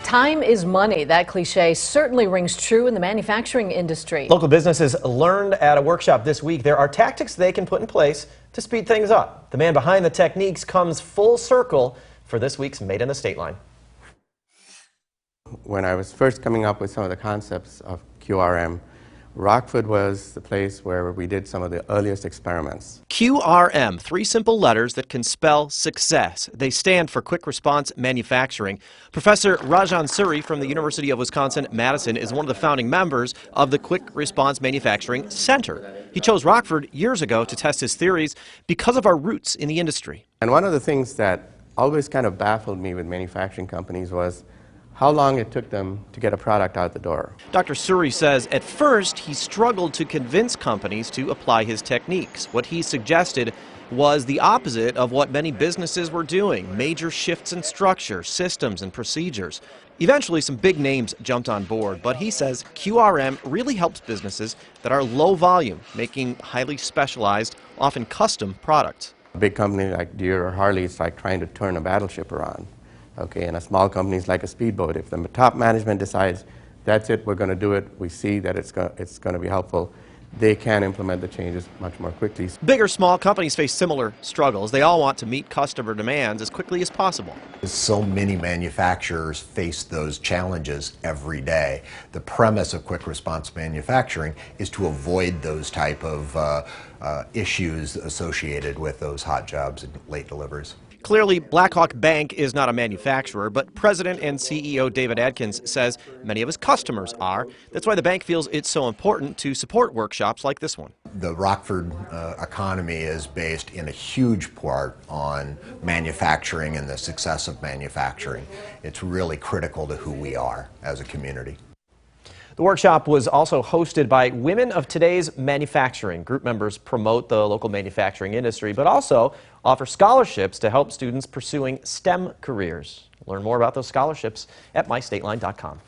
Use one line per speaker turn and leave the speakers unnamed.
Time is money. That cliche certainly rings true in the manufacturing industry.
Local businesses learned at a workshop this week there are tactics they can put in place to speed things up. The man behind the techniques comes full circle for this week's Made in the State Line.
When I was first coming up with some of the concepts of QRM, Rockford was the place where we did some of the earliest experiments.
QRM, three simple letters that can spell success. They stand for Quick Response Manufacturing. Professor Rajan Suri from the University of Wisconsin-Madison is one of the founding members of the Quick Response Manufacturing Center. He chose Rockford years ago to test his theories because of our roots in the industry.
And one of the things that always kind of baffled me with manufacturing companies was how long it took them to get a product out the door.
Dr. Suri says at first he struggled to convince companies to apply his techniques. What he suggested was the opposite of what many businesses were doing, major shifts in structure, systems, and procedures. Eventually, some big names jumped on board, but he says QRM really helps businesses that are low volume, making highly specialized, often custom products.
A big company like Deere or Harley is like trying to turn a battleship around. Okay, and a small company is like a speedboat. If the top management decides, that's it, we're going to do it, we see that it's going to be helpful, they can implement the changes much more quickly.
Big or small companies face similar struggles. They all want to meet customer demands as quickly as possible.
So many manufacturers face those challenges every day. The premise of quick response manufacturing is to avoid those type of issues associated with those hot jobs and late deliveries.
Clearly, Blackhawk Bank is not a manufacturer, but President and CEO David Adkins says many of his customers are. That's why the bank feels it's so important to support workshops like this one.
The Rockford economy is based in a huge part on manufacturing and the success of manufacturing. It's really critical to who we are as a community.
The workshop was also hosted by Women of Today's Manufacturing. Group members promote the local manufacturing industry, but also offer scholarships to help students pursuing STEM careers. Learn more about those scholarships at mystateline.com.